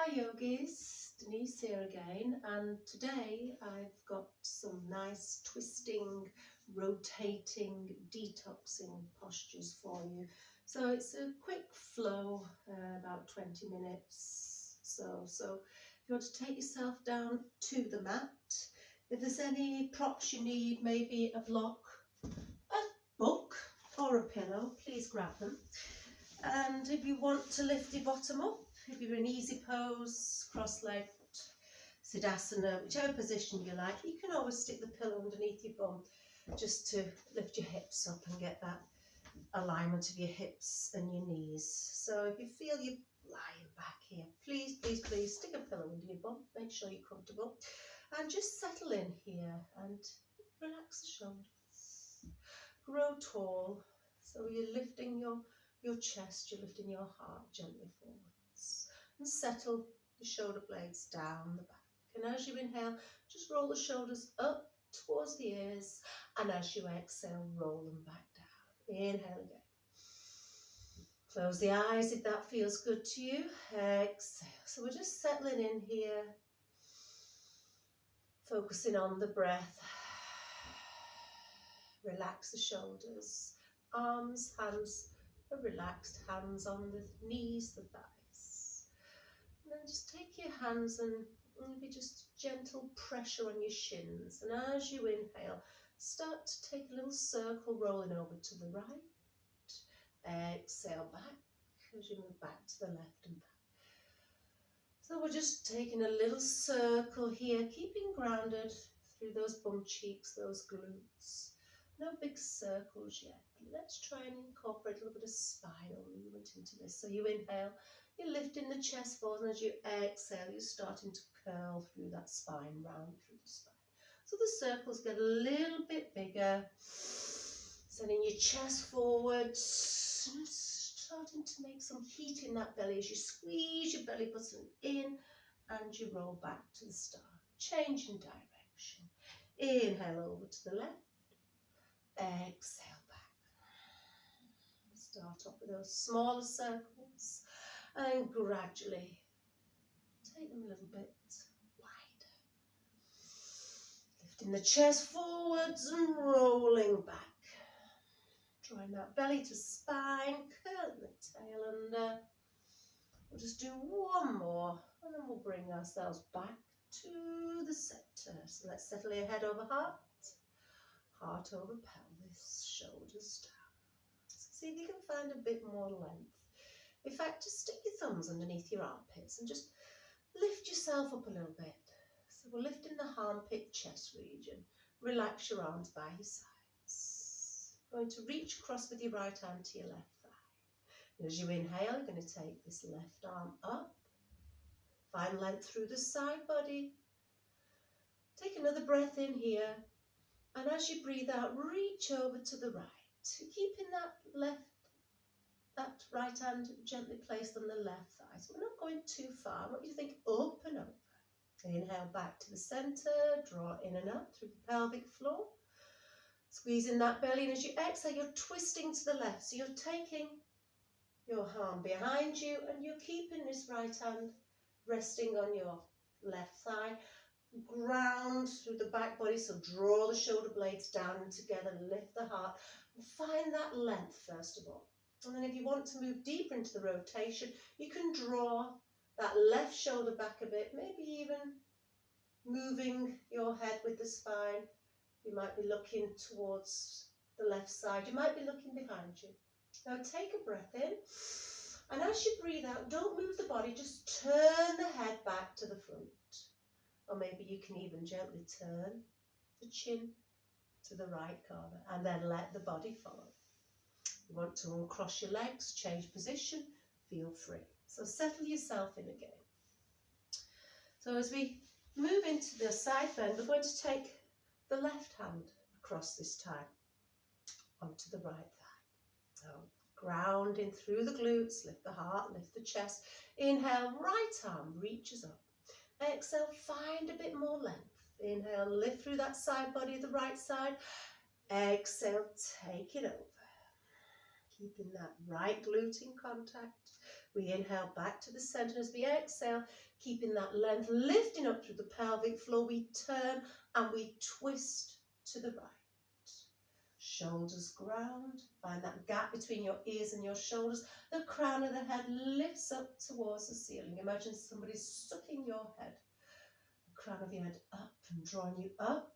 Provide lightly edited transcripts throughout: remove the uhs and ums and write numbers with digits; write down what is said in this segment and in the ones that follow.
Hi yogis, Denise here again, and today I've got some nice twisting, rotating, detoxing postures for you. So it's a quick flow, about 20 minutes. So if you want to take yourself down to the mat, if there's any props you need, maybe a block, a book or a pillow, please grab them. And if you want to lift your bottom up, if you're in easy pose, cross-legged, Siddhasana, whichever position you like, you can always stick the pillow underneath your bum just to lift your hips up and get that alignment of your hips and your knees. So if you feel you're lying back here, please stick a pillow under your bum, make sure you're comfortable, and just settle in here and relax the shoulders. Grow tall, so you're lifting your chest, you're lifting your heart gently forwards, and settle your shoulder blades down the back. And as you inhale, just roll the shoulders up towards the ears, and as you exhale, roll them back down. Inhale again. Close the eyes if that feels good to you. Exhale. So we're just settling in here, focusing on the breath. Relax the shoulders, arms, hands, relaxed hands on the knees, the thighs. And then just take your hands and maybe just gentle pressure on your shins. And as you inhale, start to take a little circle rolling over to the right. Exhale back as you move back to the left and back. So we're just taking a little circle here, keeping grounded through those bum cheeks, those glutes. No big circles yet, but let's try and incorporate a little bit of spinal movement into this. So you inhale, you're lifting the chest forward, and as you exhale, you're starting to curl through that spine, round through the spine. So the circles get a little bit bigger, sending your chest forward, starting to make some heat in that belly as you squeeze your belly button in and you roll back to the start, changing direction. Inhale over to the left. Exhale back. Start off with those smaller circles and gradually take them a little bit wider. Lifting the chest forwards and rolling back. Drawing that belly to spine, curling the tail under. We'll just do one more and then we'll bring ourselves back to the center. So let's settle your head over heart. Heart over pelvis, shoulders down. So see if you can find a bit more length. In fact, just stick your thumbs underneath your armpits and just lift yourself up a little bit. So we're lifting the armpit chest region. Relax your arms by your sides. Going to reach across with your right hand to your left thigh. And as you inhale, you're going to take this left arm up. Find length through the side body. Take another breath in here. And as you breathe out, reach over to the right, keeping that right hand gently placed on the left thigh. So we're not going too far. I want you to think up and over. Inhale back to the center, draw in and up through the pelvic floor. Squeezing that belly, and as you exhale, you're twisting to the left. So you're taking your arm behind you, and you're keeping this right hand resting on your left thigh. Ground through the back body, so draw the shoulder blades down and together, lift the heart, and find that length first of all. And then if you want to move deeper into the rotation, you can draw that left shoulder back a bit, maybe even moving your head with the spine. You might be looking towards the left side, you might be looking behind you. Now take a breath in, and as you breathe out, don't move the body, just turn the head back to the front. Or maybe you can even gently turn the chin to the right corner and then let the body follow. You want to uncross your legs, change position, feel free. So settle yourself in again. So as we move into the side bend, we're going to take the left hand across this time onto the right thigh. So grounding through the glutes, lift the heart, lift the chest. Inhale, right arm reaches up. Exhale, find a bit more length. Inhale, lift through that side body, the right side. Exhale, take it over. Keeping that right glute in contact. We inhale back to the center as we exhale, keeping that length, lifting up through the pelvic floor. We turn and we twist to the right. Shoulders ground. Find that gap between your ears and your shoulders. The crown of the head lifts up towards the ceiling. Imagine somebody's sucking your head. The crown of your head up and drawing you up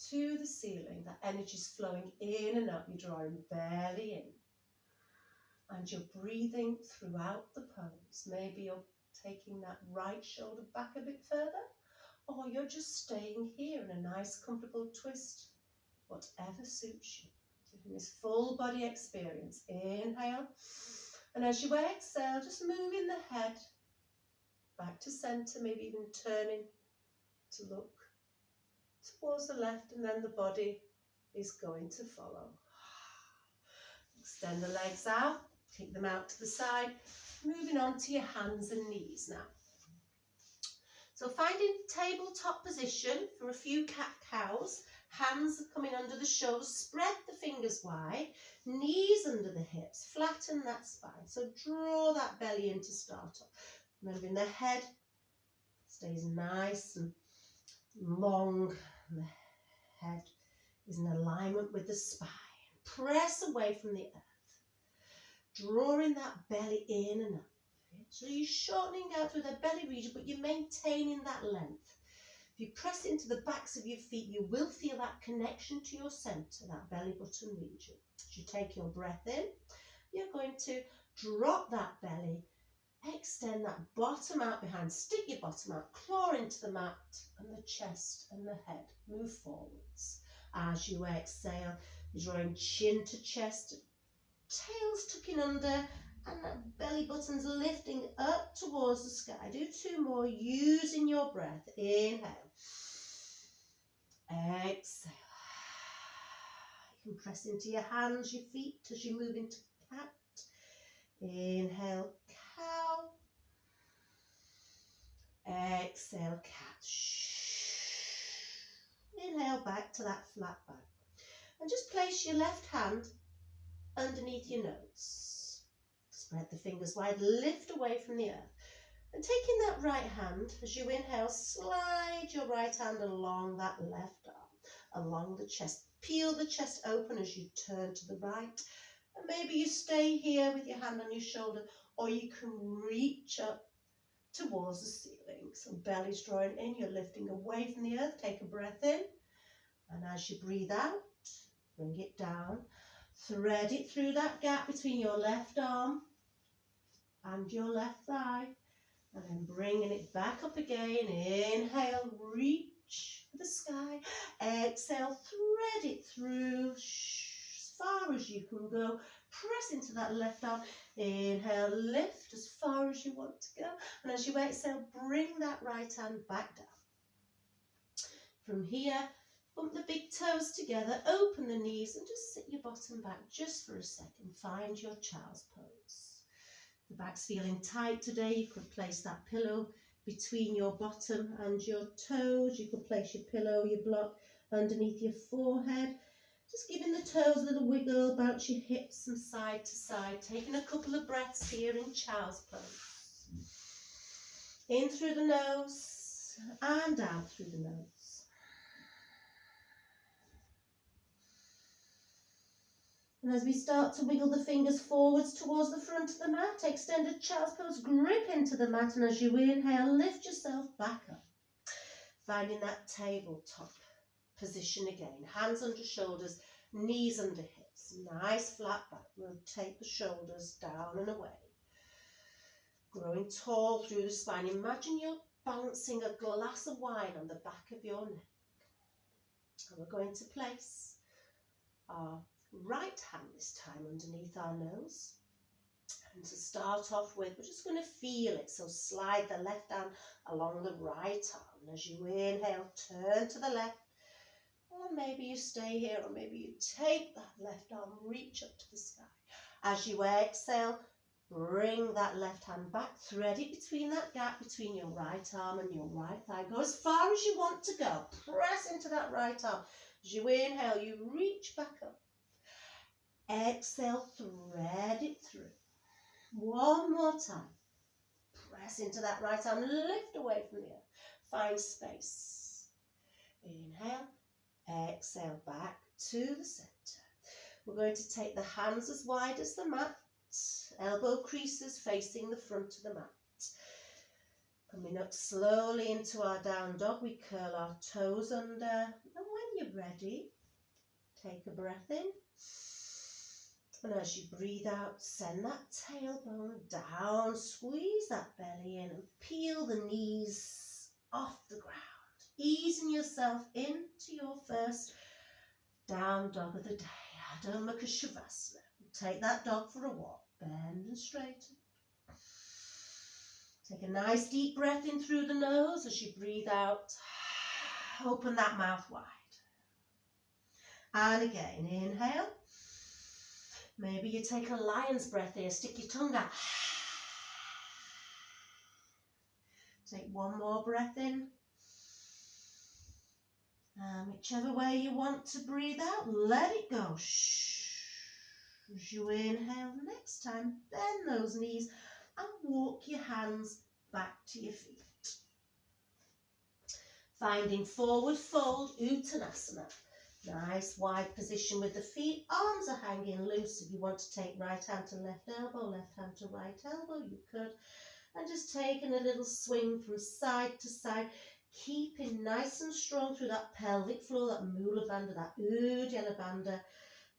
to the ceiling. That energy is flowing in and up. You're drawing belly in. And you're breathing throughout the pose. Maybe you're taking that right shoulder back a bit further, or you're just staying here in a nice comfortable twist, whatever suits you. Giving this full body experience. Inhale, and as you exhale, just moving the head back to center, maybe even turning to look towards the left, and then the body is going to follow. Extend the legs out, kick them out to the side, moving on to your hands and knees now. So finding tabletop position for a few cat-cows, hands coming under the shoulders, spread the fingers wide, knees under the hips, flatten that spine. So draw that belly in to start off. Moving the head stays nice and long. The head is in alignment with the spine. Press away from the earth, drawing that belly in and up. So you're shortening out through the belly region, but you're maintaining that length. If you press into the backs of your feet, you will feel that connection to your center, that belly button region. As you take your breath in, you're going to drop that belly, extend that bottom out behind, stick your bottom out, claw into the mat and the chest and the head. Move forwards. As you exhale, you're drawing chin to chest, tails tucking under, and that belly button's lifting up towards the sky. Do two more, using your breath. Inhale. Exhale. You can press into your hands, your feet as you move into cat. Inhale, cow. Exhale, cat. Inhale back to that flat back. And just place your left hand underneath your nose. Spread the fingers wide, lift away from the earth. And taking that right hand, as you inhale, slide your right hand along that left arm, along the chest. Peel the chest open as you turn to the right. And maybe you stay here with your hand on your shoulder, or you can reach up towards the ceiling. So belly's drawing in, you're lifting away from the earth. Take a breath in. And as you breathe out, bring it down. Thread it through that gap between your left arm and your left thigh, and then bringing it back up again. Inhale, reach for the sky. Exhale, thread it through as far as you can go. Press into that left arm. Inhale, lift as far as you want to go, and as you exhale, bring that right hand back down. From here, bump the big toes together, open the knees, and just sit your bottom back just for a second. Find your child's pose. The back's feeling tight today. You could place that pillow between your bottom and your toes. You could place your pillow, your block underneath your forehead. Just giving the toes a little wiggle, bounce your hips from side to side. Taking a couple of breaths here in child's pose. In through the nose and out through the nose. And as we start to wiggle the fingers forwards towards the front of the mat, extended child's pose, grip into the mat, and as you inhale, lift yourself back up. Finding that tabletop position again. Hands under shoulders, knees under hips. Nice flat back. Rotate the shoulders down and away. Growing tall through the spine. Imagine you're balancing a glass of wine on the back of your neck. And we're going to place our right hand this time underneath our nose. And to start off with, we're just going to feel it. So slide the left hand along the right arm. And as you inhale, turn to the left. Or maybe you stay here, or maybe you take that left arm, reach up to the sky. As you exhale, bring that left hand back, thread it between that gap between your right arm and your right thigh. Go as far as you want to go. Press into that right arm. As you inhale, you reach back up. Exhale, thread it through. One more time. Press into that right arm, lift away from the earth. Find space. Inhale, exhale, back to the centre. We're going to take the hands as wide as the mat, elbow creases facing the front of the mat. Coming up slowly into our down dog, we curl our toes under, and when you're ready, take a breath in. And as you breathe out, send that tailbone down, squeeze that belly in and peel the knees off the ground. Easing yourself into your first down dog of the day, Adho Mukha Shavasana. Take that dog for a walk, bend and straighten. Take a nice deep breath in through the nose. As you breathe out, open that mouth wide. And again, inhale. Maybe you take a lion's breath here, stick your tongue out. Take one more breath in. And whichever way you want to breathe out, let it go. As you inhale, next time, bend those knees and walk your hands back to your feet. Finding forward fold, Uttanasana. Nice wide position with the feet, arms are hanging loose. If you want to take right hand to left elbow, left hand to right elbow, you could. And just taking a little swing from side to side, keeping nice and strong through that pelvic floor, that Mula Bandha, that Uddiyana Bandha.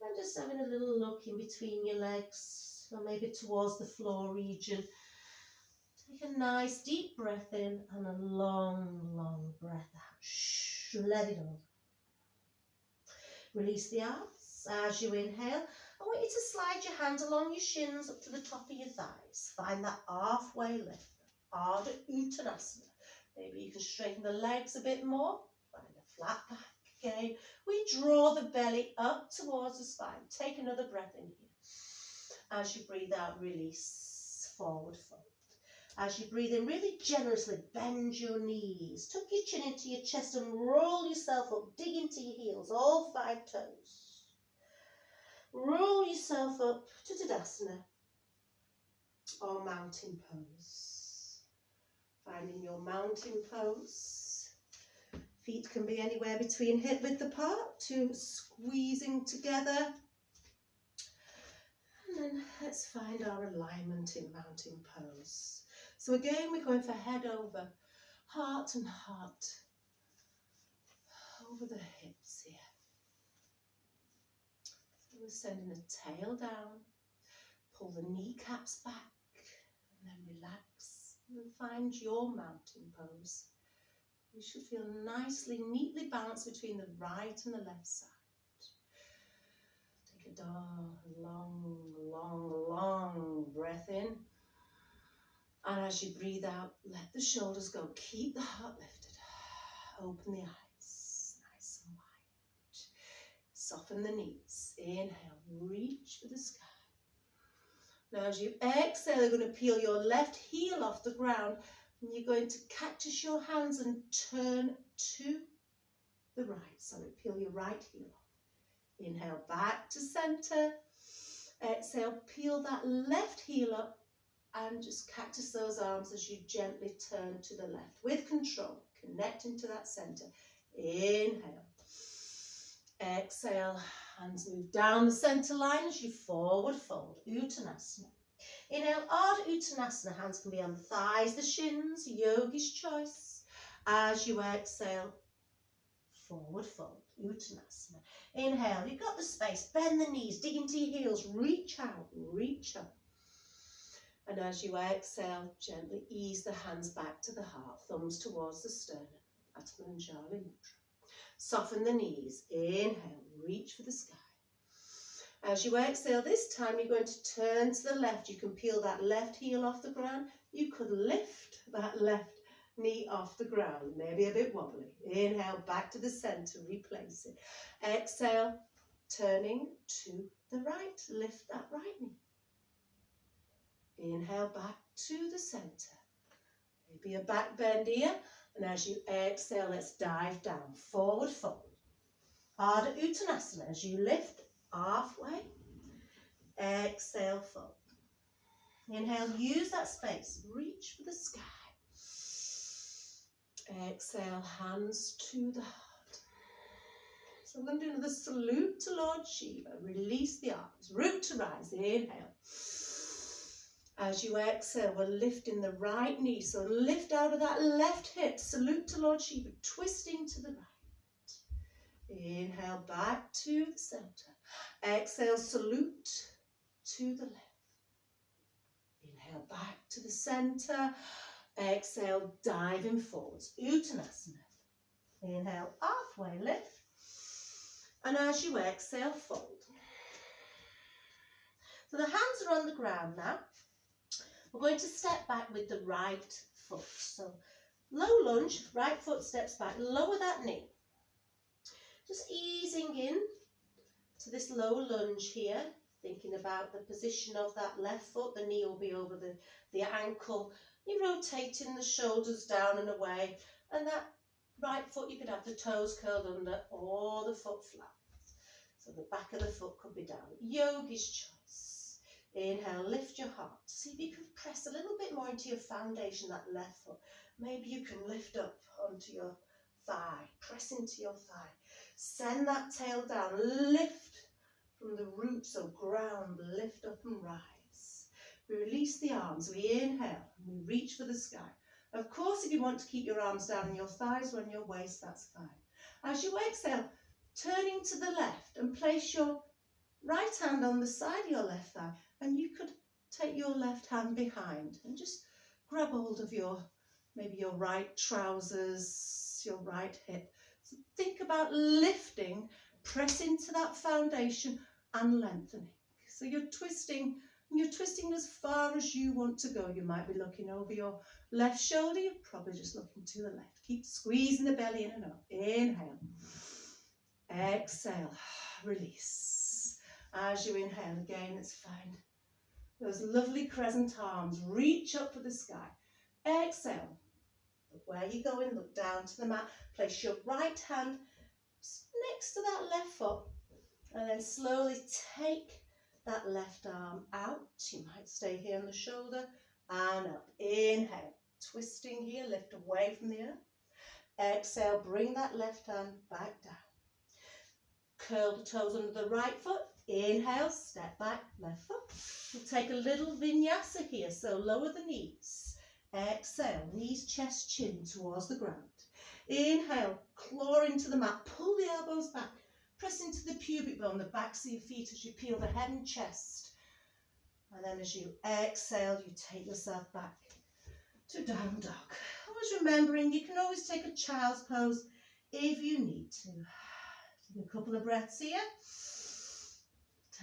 And just having a little look in between your legs, or maybe towards the floor region. Take a nice deep breath in and a long, long breath out. Let it all. Release the arms as you inhale. I want you to slide your hands along your shins up to the top of your thighs. Find that halfway lift, Ardha Uttanasana. Maybe you can straighten the legs a bit more. Find a flat back again. We draw the belly up towards the spine. Take another breath in here. As you breathe out, release, forward fold. As you breathe in, really generously bend your knees. Tuck your chin into your chest and roll yourself up. Dig into your heels, all 5 toes. Roll yourself up to Tadasana or mountain pose. Finding your mountain pose. Feet can be anywhere between hip width apart to squeezing together. And then let's find our alignment in mountain pose. So again, we're going for head over heart and heart over the hips here. So we're sending the tail down, pull the kneecaps back, and then relax and find your mountain pose. You should feel nicely, neatly balanced between the right and the left side. Take a long, long, long breath in. And as you breathe out, let the shoulders go. Keep the heart lifted. Open the eyes, nice and wide. Soften the knees. Inhale, reach for the sky. Now as you exhale, you're going to peel your left heel off the ground. And you're going to cactus your hands and turn to the right. Sorry, peel your right heel off. Inhale, back to center. Exhale, peel that left heel up. And just cactus those arms as you gently turn to the left with control, connecting to that center. Inhale. Exhale, hands move down the center line as you forward fold, Uttanasana. Inhale, Ardha Uttanasana, hands can be on the thighs, the shins, yogi's choice. As you exhale, forward fold, Uttanasana. Inhale, you've got the space, bend the knees, dig into your heels, reach out, reach up. And as you exhale, gently ease the hands back to the heart, thumbs towards the sternum, Atmanjali Mudra. Soften the knees, inhale, reach for the sky. As you exhale, this time you're going to turn to the left. You can peel that left heel off the ground. You could lift that left knee off the ground, maybe a bit wobbly. Inhale, back to the center, replace it. Exhale, turning to the right, lift that right knee. Inhale back to the center. Maybe a back bend here. And as you exhale, let's dive down. Forward fold. Ardha Uttanasana. As you lift halfway. Exhale, fold. Inhale, use that space. Reach for the sky. Exhale, hands to the heart. So I'm going to do another salute to Lord Shiva. Release the arms. Root to rise. Inhale. As you exhale, we're lifting the right knee. So lift out of that left hip. Salute to Lord Shiva. Twisting to the right. Inhale, back to the center. Exhale, salute to the left. Inhale, back to the center. Exhale, diving forwards. Uttanasana. Inhale, halfway lift. And as you exhale, fold. So the hands are on the ground now. We're going to step back with the right foot. So low lunge, right foot steps back. Lower that knee. Just easing in to this low lunge here. Thinking about the position of that left foot. The knee will be over the ankle. You're rotating the shoulders down and away. And that right foot, you could have the toes curled under or the foot flat. So the back of the foot could be down. Yogi's choice. Inhale, lift your heart. See if you can press a little bit more into your foundation, that left foot. Maybe you can lift up onto your thigh. Press into your thigh. Send that tail down. Lift from the root, so ground, lift up and rise. We release the arms. We inhale and we reach for the sky. Of course, if you want to keep your arms down on your thighs or on your waist, that's fine. As you exhale, turning to the left and place your right hand on the side of your left thigh, and you could take your left hand behind and just grab hold of maybe your right trousers, your right hip. So think about lifting, press into that foundation and lengthening. So you're twisting as far as you want to go. You might be looking over your left shoulder, you're probably just looking to the left. Keep squeezing the belly in and up. Inhale. Exhale. Release. As you inhale again, let's find those lovely crescent arms. Reach up for the sky. Exhale. Look where you're going. Look down to the mat. Place your right hand next to that left foot. And then slowly take that left arm out. You might stay here on the shoulder and up. Inhale. Twisting here. Lift away from the earth. Exhale. Bring that left hand back down. Curl the toes under the right foot. Inhale. Step back. Left foot. We'll take a little vinyasa here. So lower the knees. Exhale. Knees, chest, chin towards the ground. Inhale. Claw into the mat. Pull the elbows back. Press into the pubic bone, the backs of your feet as you peel the head and chest. And then as you exhale, you take yourself back to down dog. Always remembering you can always take a child's pose if you need to. Take a couple of breaths here.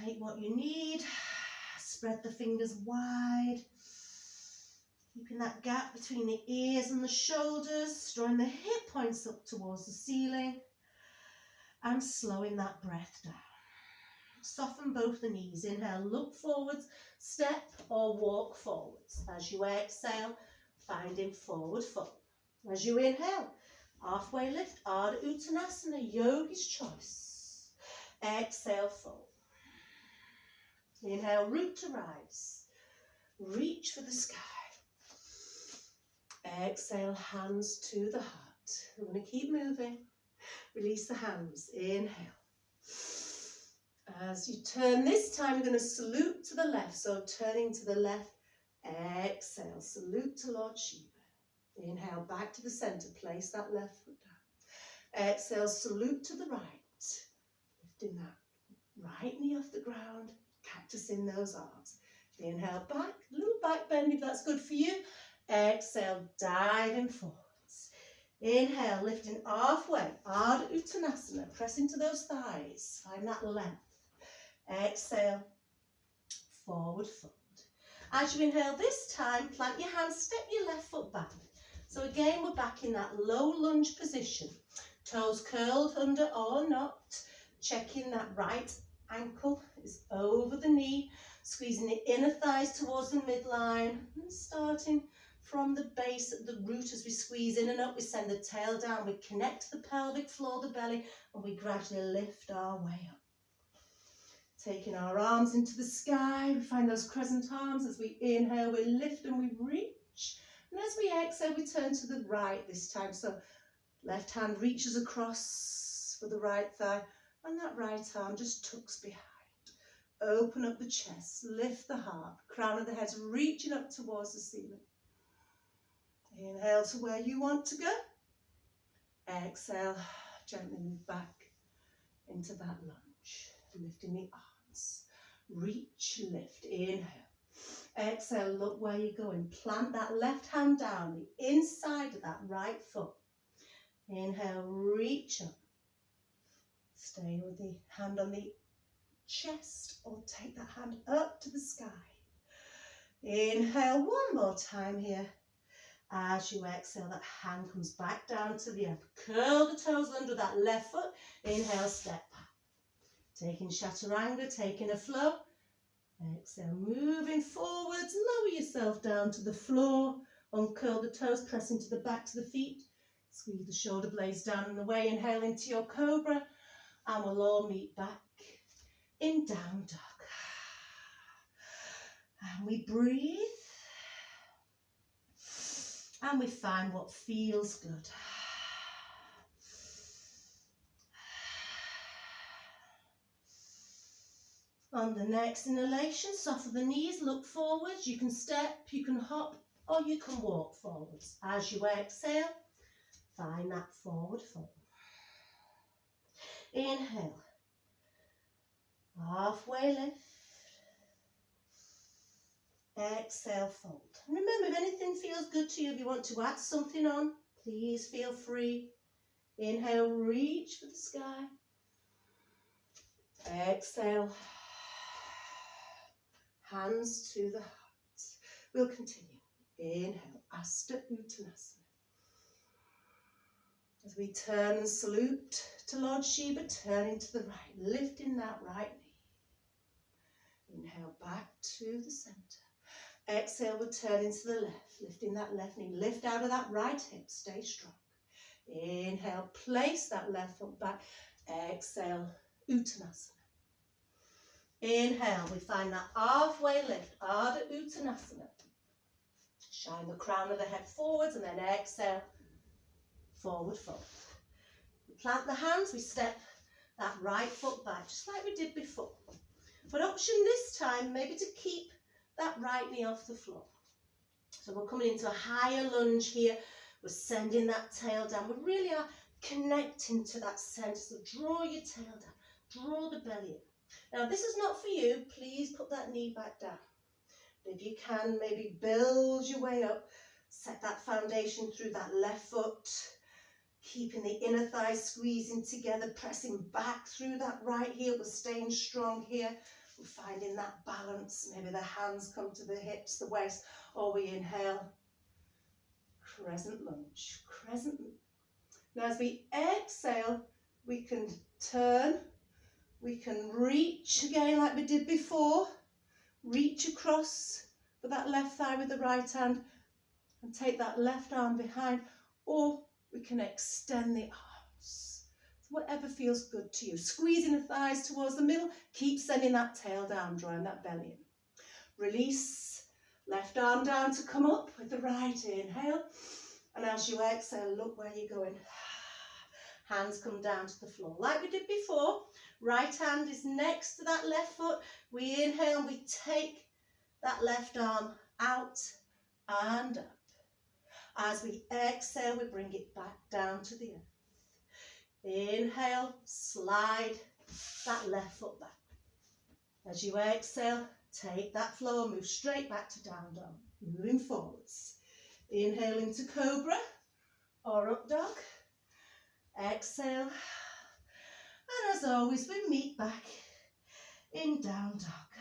Take what you need. Spread the fingers wide. Keeping that gap between the ears and the shoulders. Drawing the hip points up towards the ceiling. And slowing that breath down. Soften both the knees. Inhale, look forwards, step or walk forwards. As you exhale, finding forward fold. As you inhale, halfway lift, Ardha Uttanasana, Yogi's choice. Exhale, fold. Inhale, root to rise. Reach for the sky. Exhale, hands to the heart. We're going to keep moving. Release the hands. Inhale. As you turn this time, you're going to salute to the left. So turning to the left. Exhale. Salute to Lord Shiva. Inhale. Back to the center. Place that left foot down. Exhale. Salute to the right. Lifting that right knee off the ground. Cactusing those arms. Inhale. Back. Little back bend if that's good for you. Exhale. Diving forward. Inhale, lifting halfway, Ardha Uttanasana, press into those thighs, find that length. Exhale, forward fold. As you inhale this time, plant your hands, step your left foot back. So again, we're back in that low lunge position. Toes curled under or not, checking that right ankle is over the knee, squeezing the inner thighs towards the midline, and starting from the base at the root as we squeeze in and up, we send the tail down, we connect the pelvic floor, the belly, and we gradually lift our way up. Taking our arms into the sky, we find those crescent arms. As we inhale, we lift and we reach. And as we exhale, we turn to the right this time. So left hand reaches across for the right thigh, and that right arm just tucks behind. Open up the chest, lift the heart, crown of the head reaching up towards the ceiling. Inhale to where you want to go. Exhale, gently move back into that lunge. Lifting the arms. Reach, lift, inhale. Exhale, look where you're going. Plant that left hand down, the inside of that right foot. Inhale, reach up. Stay with the hand on the chest or take that hand up to the sky. Inhale one more time here. As you exhale, that hand comes back down to the earth. Curl the toes under that left foot. Inhale, step back. Taking chaturanga, taking a flow. Exhale, moving forwards. Lower yourself down to the floor. Uncurl the toes, press into the back to the feet. Squeeze the shoulder blades down and away. Inhale into your cobra. And we'll all meet back in down dog. And we breathe. And we find what feels good. On the next inhalation, soften the knees, look forwards. You can step, you can hop, or you can walk forwards. As you exhale, find that forward fold. Inhale. Halfway lift. Exhale, fold. And remember, if anything feels good to you, if you want to add something on, please feel free. Inhale, reach for the sky. Exhale. Hands to the heart. We'll continue. Inhale, Asta Uttanasana. As we turn and salute to Lord Shiva, turning to the right, lifting that right knee. Inhale, back to the center. Exhale, we're turning to the left, lifting that left knee. Lift out of that right hip, stay strong. Inhale, place that left foot back. Exhale, Uttanasana. Inhale, we find that halfway lift, Ardha Uttanasana. Shine the crown of the head forwards and then exhale, forward fold. We plant the hands, we step that right foot back, just like we did before. But option this time, maybe to keep that right knee off the floor. So we're coming into a higher lunge here. We're sending that tail down. We really are connecting to that center. So draw your tail down. Draw the belly in. Now this is not for you. Please put that knee back down. If you can, maybe build your way up. Set that foundation through that left foot. Keeping the inner thighs squeezing together. Pressing back through that right heel. We're staying strong here. We're finding that balance. Maybe the hands come to the hips, the waist, or we inhale. Crescent lunge, crescent. Now as we exhale, we can turn, we can reach again like we did before. Reach across for that left thigh with the right hand and take that left arm behind, or we can extend the arms. Whatever feels good to you. Squeezing the thighs towards the middle. Keep sending that tail down, drawing that belly in. Release. Left arm down to come up with the right. Inhale. And as you exhale, look where you're going. Hands come down to the floor. Like we did before. Right hand is next to that left foot. We inhale. We take that left arm out and up. As we exhale, we bring it back down to the earth. Inhale, slide that left foot back. As you exhale, take that flow, move straight back to down dog, moving forwards. Inhale into cobra or up dog. Exhale. And as always, we meet back in down dog.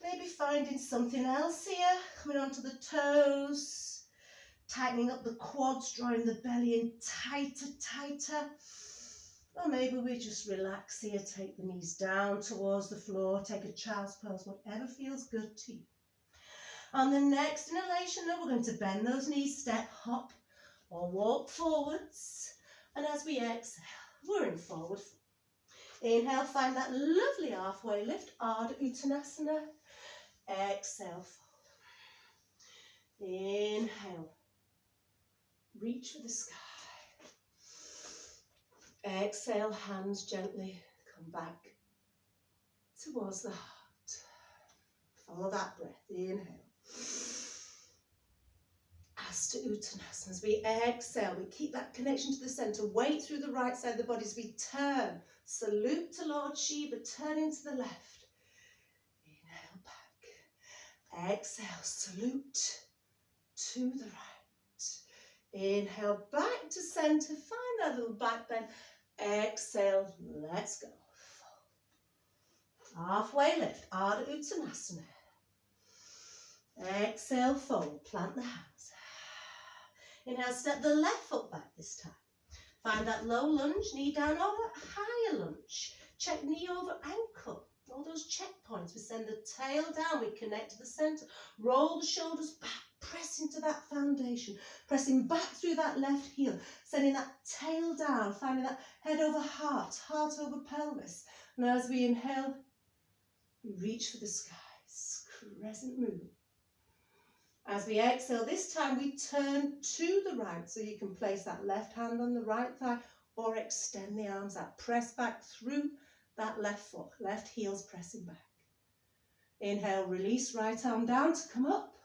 Maybe finding something else here, coming onto the toes. Tightening up the quads, drawing the belly in tighter, tighter. Or maybe we just relax here, take the knees down towards the floor, take a child's pose, whatever feels good to you. On the next inhalation, now we're going to bend those knees, step, hop, or walk forwards. And as we exhale, we're in forward fold. Inhale, find that lovely halfway lift, Ardha Uttanasana. Exhale, fold. Inhale, reach for the sky. Exhale, hands gently come back towards the heart. Follow that breath. Inhale. Hasta Uttanasana. As we exhale, we keep that connection to the center. Weight through the right side of the body as we turn. Salute to Lord Shiva, turning to the left. Inhale back. Exhale, salute to the right. Inhale back to center. Find that little back bend. Exhale, let's go. Halfway lift, Ardha Uttanasana. Exhale, fold, plant the hands. Inhale, step the left foot back this time. Find that low lunge, knee down over, higher lunge. Check knee over ankle. All those checkpoints. We send the tail down, we connect to the center. Roll the shoulders back, press into that foundation. Pressing back through that left heel. Sending that tail down, finding that head over heart, heart over pelvis. And as we inhale, we reach for the skies. Crescent moon. As we exhale, this time we turn to the right, so you can place that left hand on the right thigh or extend the arms out. Press back through that left foot, left heel's pressing back. Inhale, release, right arm down to come up.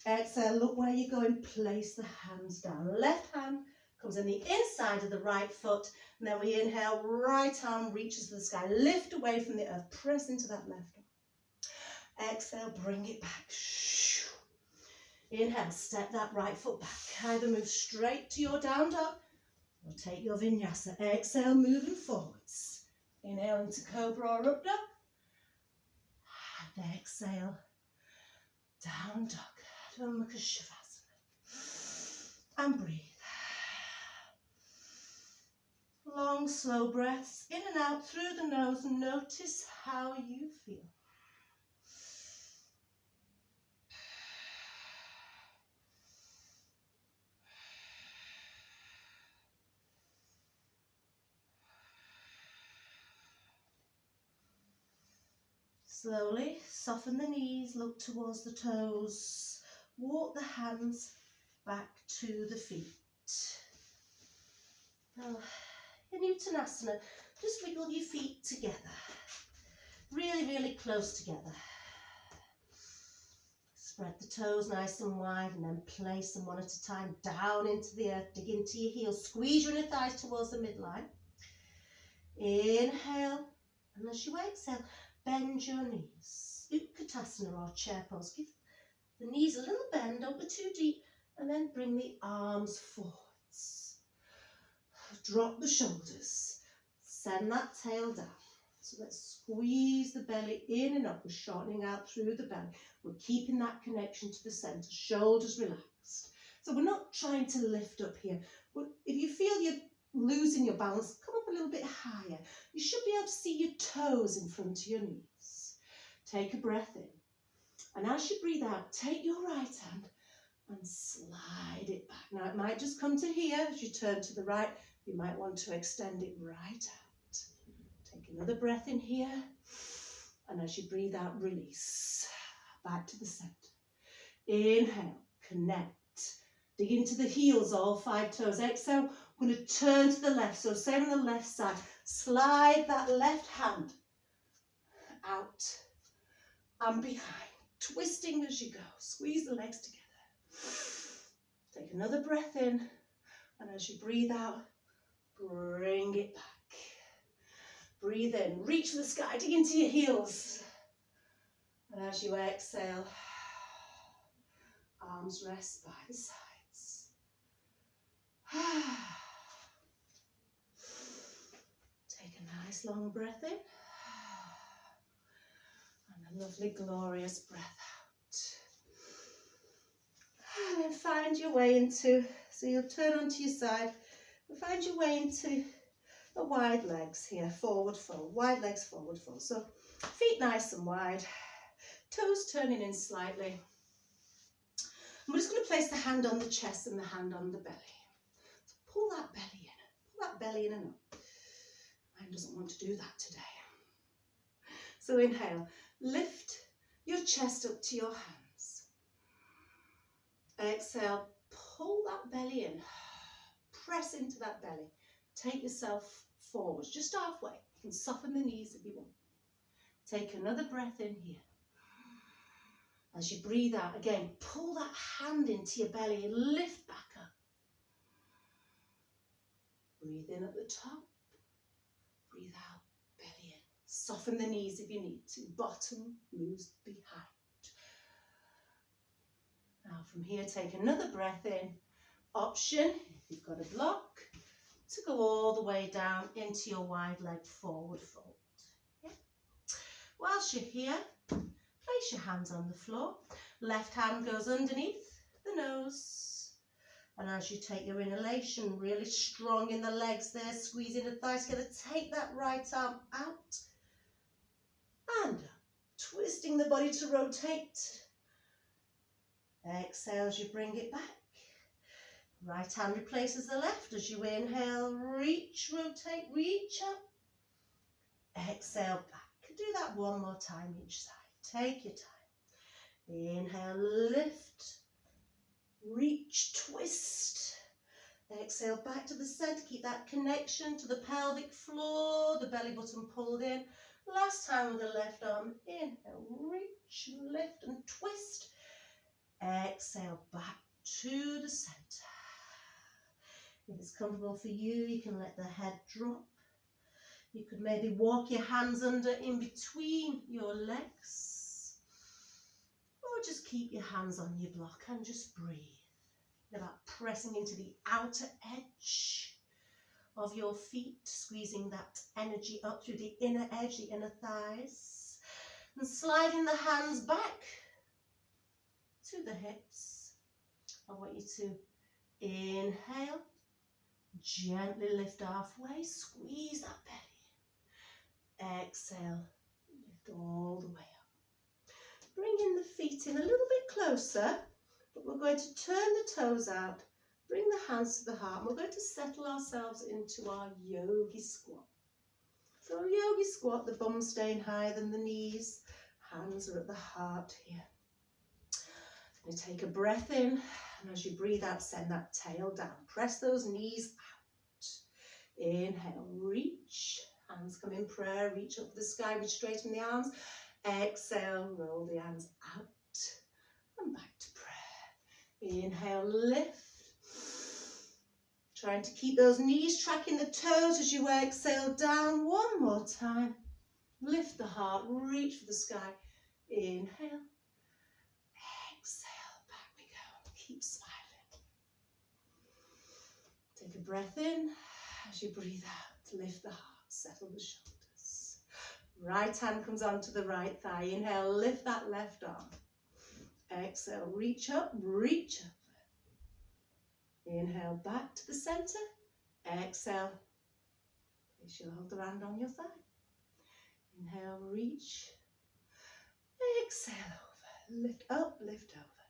Exhale, look where you're going, place the hands down. Left hand comes on the inside of the right foot, and then we inhale, right arm reaches for the sky. Lift away from the earth, press into that left arm. Exhale, bring it back. Inhale, step that right foot back. Either move straight to your down dog or take your vinyasa. Exhale, moving forwards. Inhale into cobra or up dog. And exhale, down dog. Adho Mukha Shavasana. And breathe. Long, slow breaths in and out through the nose. Notice how you feel. Slowly soften the knees, look towards the toes, walk the hands back to the feet. Now, in Uttanasana, just wiggle your feet together, really, really close together. Spread the toes nice and wide and then place them one at a time down into the earth, dig into your heels, squeeze your inner thighs towards the midline. Inhale, and as you exhale, bend your knees, Utkatasana or chair pose. Give the knees a little bend, don't go too deep, and then bring the arms forwards. Drop the shoulders, send that tail down. So let's squeeze the belly in and up. We're shortening out through the belly. We're keeping that connection to the center, shoulders relaxed. So we're not trying to lift up here. But if you feel you're losing your balance, come up a little bit higher. You should be able to see your toes in front of your knees. Take a breath in. And as you breathe out, take your right hand and slide it back. Now it might just come to here. As you turn to the right, you might want to extend it right out. Take another breath in here. And as you breathe out, release. Back to the center. Inhale, connect. Dig into the heels, all 5 toes. Exhale, we're going to turn to the left. So same on the left side. Slide that left hand out and behind. Twisting as you go. Squeeze the legs together. Take another breath in. And as you breathe out, bring it back. Breathe in. Reach for the sky. Dig into your heels. And as you exhale, arms rest by the sides. Take a nice long breath in. And a lovely glorious breath out. And then find your way into, so you'll turn onto your side, and find your way into the wide legs here, forward fold, wide legs, forward fold. So feet nice and wide, toes turning in slightly. And we're just going to place the hand on the chest and the hand on the belly. So pull that belly in and up. mind doesn't want to do that today. So inhale, lift your chest up to your hands. Exhale, pull that belly in. Press into that belly. Take yourself forwards, just halfway. You can soften the knees if you want. Take another breath in here. As you breathe out, again, pull that hand into your belly and lift back up. Breathe in at the top. Breathe out, belly in. Soften the knees if you need to. Bottom moves behind. Now from here, take another breath in. Option, if you've got a block, to go all the way down into your wide leg forward fold. Yeah. Whilst you're here, place your hands on the floor. Left hand goes underneath the nose. And as you take your inhalation, really strong in the legs there, squeezing the thighs together, take that right arm out and up, twisting the body to rotate. Exhale as you bring it back. Right hand replaces the left as you inhale, reach, rotate, reach up. Exhale back. Do that one more time each side. Take your time. Inhale, lift, reach, twist. Exhale back to the center. Keep that connection to the pelvic floor, the belly button pulled in. Last time with the left arm. Inhale, reach, lift and twist. Exhale back to the center. If it's comfortable for you, you can let the head drop. You could maybe walk your hands under in between your legs. Or just keep your hands on your block and just breathe. About pressing into the outer edge of your feet, squeezing that energy up through the inner edge, the inner thighs. And sliding the hands back to the hips. I want you to inhale. Gently lift halfway, squeeze that belly. Exhale, lift all the way up. Bring in the feet in a little bit closer, but we're going to turn the toes out, bring the hands to the heart, and we're going to settle ourselves into our yogi squat. So a yogi squat, the bum staying higher than the knees, hands are at the heart here. You're going to take a breath in, and as you breathe out, send that tail down. Press those knees out. Inhale, reach. Hands come in prayer. Reach up to the sky, reach straighten the arms. Exhale, roll the hands out. And back to prayer. Inhale, lift. Trying to keep those knees tracking the toes as you exhale down. One more time. Lift the heart, reach for the sky. Inhale. Exhale, back we go. Keep smiling. Take a breath in. As you breathe out, lift the heart, settle the shoulders. Right hand comes onto the right thigh. Inhale, lift that left arm. Exhale, reach up, reach up. Inhale, back to the center. Exhale, place your other hand on your thigh. Inhale, reach. Exhale over, lift up, lift over.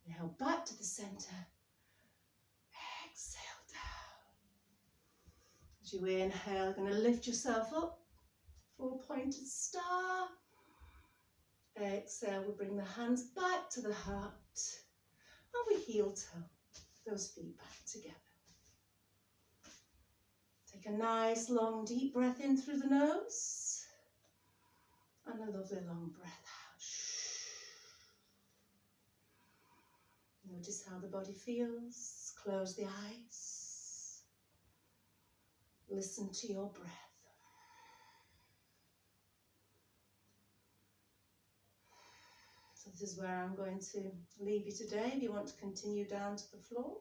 Inhale, back to the center. Exhale down. As you inhale, you're going to lift yourself up. 4-pointed star. Exhale, we bring the hands back to the heart. And we heel toe those feet back together. Take a nice long deep breath in through the nose. And a lovely long breath out. Notice how the body feels. Close the eyes. Listen to your breath. So this is where I'm going to leave you today. If you want to continue down to the floor,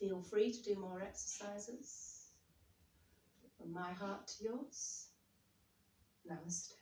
feel free to do more exercises. From my heart to yours. Namaste.